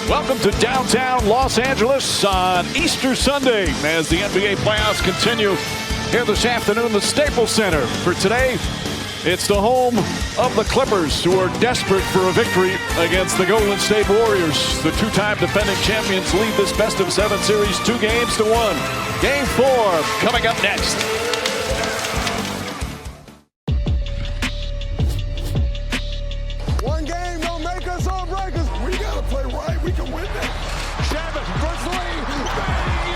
Welcome to downtown Los Angeles on Easter Sunday as the NBA playoffs continue here this afternoon, the Staples Center. For today, it's the home of the Clippers, who are desperate for a victory against the Golden State Warriors. The two-time defending champions lead this best-of-7 series 2-1. Game 4 coming up next. One game don't make us or break us. We gotta play right. We can win that. Shabbat for three. Bang!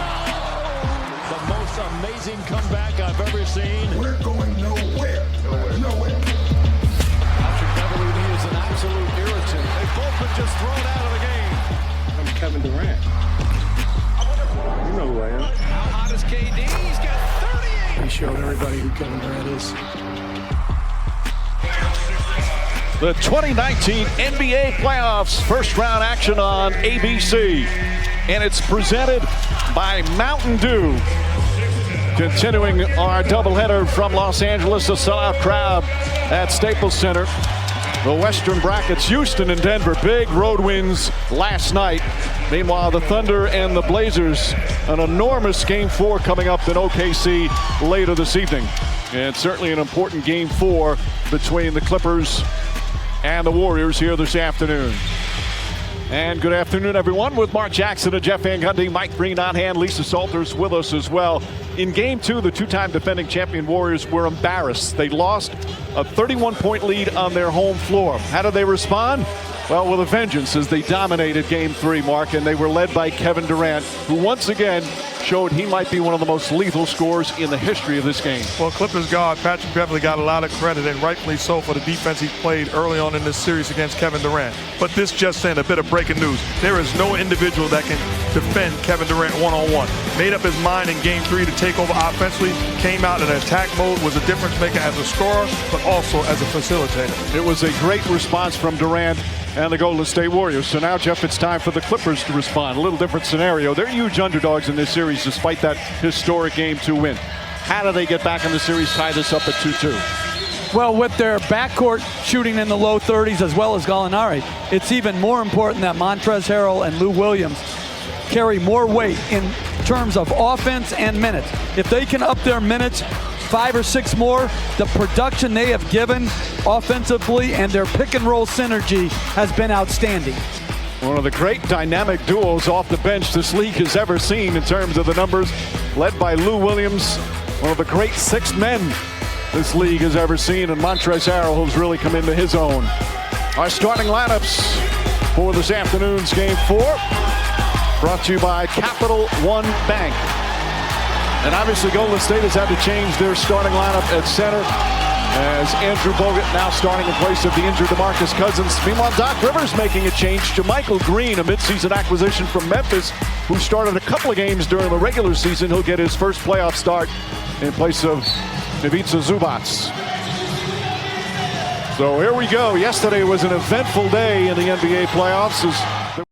The most amazing comeback I've ever seen. We're going nowhere. Nowhere. Patrick Beverly is an absolute irritant. They've both been just thrown out of the game. I'm Kevin Durant. You know who I am. How hot is KD? He's got 38. He showed everybody who Kevin Durant is. The 2019 NBA playoffs, first round action on ABC. And it's presented by Mountain Dew. Continuing our doubleheader from Los Angeles, a sellout crowd at Staples Center. The Western brackets, Houston and Denver, big road wins last night. Meanwhile, the Thunder and the Blazers, an enormous Game 4 coming up in OKC later this evening. And certainly an important Game 4 between the Clippers and the Warriors here this afternoon. And good afternoon, everyone, with Mark Jackson and Jeff Van Gundy, Mike Breen on hand, Lisa Salters with us as well. In Game 2, the two-time defending champion Warriors were embarrassed. They lost a 31-point lead on their home floor. How did they respond? Well, with a vengeance, as they dominated Game 3, Mark, and they were led by Kevin Durant, who once again showed he might be one of the most lethal scorers in the history of this game. Well, Clippers guard Patrick Beverly got a lot of credit, and rightfully so, for the defense he played early on in this series against Kevin Durant. But this just sent a bit of breaking news. There is no individual that can defend Kevin Durant one-on-one. Made up his mind in Game 3 to take over offensively, came out in attack mode, was a difference maker as a scorer, but also as a facilitator. It was a great response from Durant and the Golden State Warriors. So now, Jeff, it's time for the Clippers to respond. A little different scenario. They're huge underdogs in this series despite that historic Game 2 win. How do they get back in the series, tie this up at 2-2? Well, with their backcourt shooting in the low 30s as well as Gallinari, it's even more important that Montrezl Harrell and Lou Williams carry more weight in terms of offense and minutes. If they can up their minutes 5 or 6 more, the production they have given offensively and their pick and roll synergy has been outstanding. One of the great dynamic duos off the bench this league has ever seen in terms of the numbers, led by Lou Williams, one of the great 6 men this league has ever seen, and Montrezl Harrell, who's really come into his own. Our starting lineups for this afternoon's Game 4, brought to you by Capital One Bank. And obviously Golden State has had to change their starting lineup at center, as Andrew Bogut now starting in place of the injured DeMarcus Cousins. Meanwhile, Doc Rivers making a change to Michael Green, a midseason acquisition from Memphis, who started a couple of games during the regular season. He'll get his first playoff start in place of Ivica Zubac. So here we go. Yesterday was an eventful day in the NBA playoffs as